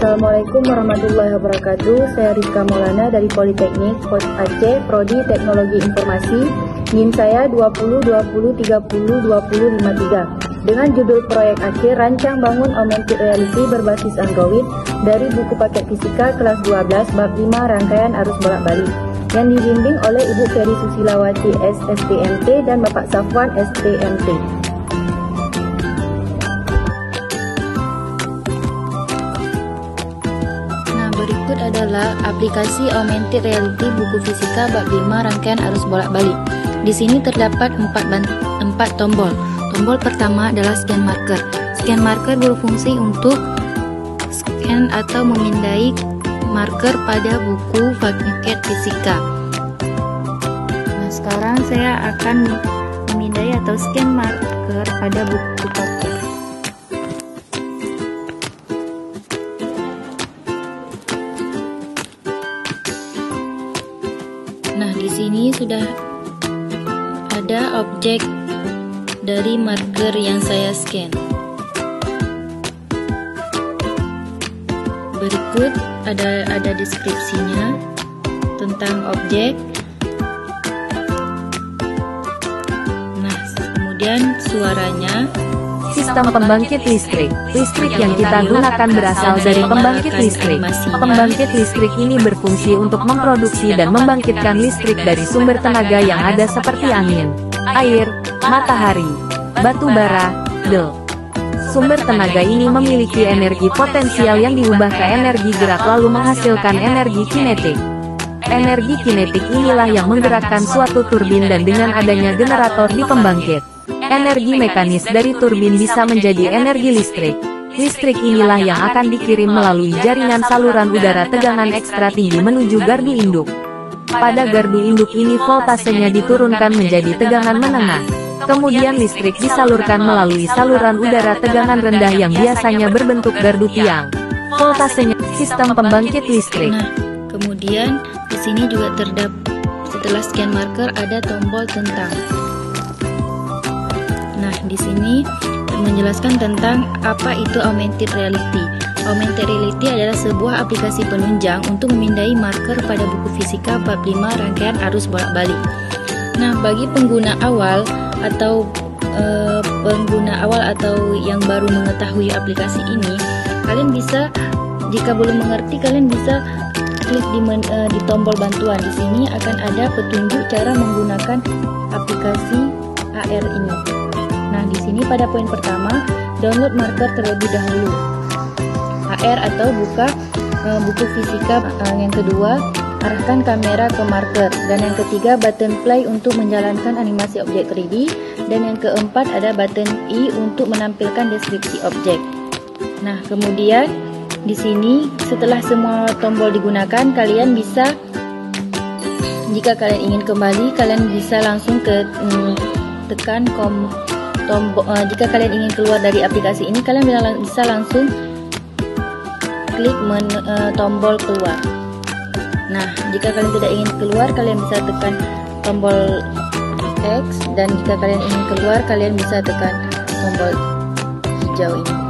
Assalamualaikum warahmatullahi wabarakatuh. Saya Rizka Maulana dari Politeknik Aceh, Prodi Teknologi Informasi. NIM saya 2020302053. Dengan judul proyek akhir rancang bangun augmented reality berbasis Android dari buku paket fisika kelas 12 bab 5 rangkaian arus bolak-balik yang dibimbing oleh Ibu Ferry Susilawati SSTMT dan Bapak Safwan STMT. Berikut adalah aplikasi augmented reality buku fisika bab 5 rangkaian arus bolak-balik. Di sini terdapat 4 tombol. Tombol pertama adalah scan marker. Scan marker berfungsi untuk scan atau memindai marker pada buku paket fisika. Nah, sekarang saya akan memindai atau scan marker pada buku paket. Nah, di sini sudah ada objek dari marker yang saya scan. Berikut ada deskripsinya tentang objek. Nah, kemudian suaranya. Sistem pembangkit listrik. Listrik yang kita gunakan berasal dari pembangkit listrik. Pembangkit listrik ini berfungsi untuk memproduksi dan membangkitkan listrik dari sumber tenaga yang ada seperti angin, air, matahari, batu bara, del. Sumber tenaga ini memiliki energi potensial yang diubah ke energi gerak lalu menghasilkan energi kinetik. Energi kinetik inilah yang menggerakkan suatu turbin dan dengan adanya generator di pembangkit, energi mekanis dari turbin bisa menjadi energi listrik. Listrik inilah yang akan dikirim melalui jaringan saluran udara tegangan ekstra tinggi menuju gardu induk. Pada gardu induk ini voltasenya diturunkan menjadi tegangan menengah. Kemudian listrik disalurkan melalui saluran udara tegangan rendah yang biasanya berbentuk gardu tiang. Voltasenya sistem pembangkit listrik. Nah, kemudian di sini juga terdapat setelah scan marker ada tombol tentang. Nah, di sini menjelaskan tentang apa itu augmented reality. Augmented reality adalah sebuah aplikasi penunjang untuk memindai marker pada buku fisika bab 5 rangkaian arus bolak-balik. Nah, bagi pengguna awal atau yang baru mengetahui aplikasi ini, kalian bisa, jika belum mengerti, kalian bisa klik di tombol bantuan. Di sini akan ada petunjuk cara menggunakan aplikasi AR ini. Nah, di sini pada poin pertama, download marker terlebih dahulu. AR atau buka buku fisika. Yang kedua, arahkan kamera ke marker. Dan yang ketiga, button play untuk menjalankan animasi objek 3D. Dan yang keempat, ada button I untuk menampilkan deskripsi objek. Nah, kemudian di sini setelah semua tombol digunakan, kalian bisa, jika kalian ingin kembali, kalian bisa langsung tekan jika kalian ingin keluar dari aplikasi ini, kalian bisa langsung klik tombol keluar. Nah, jika kalian tidak ingin keluar, kalian bisa tekan tombol X, dan jika kalian ingin keluar, kalian bisa tekan tombol hijau ini.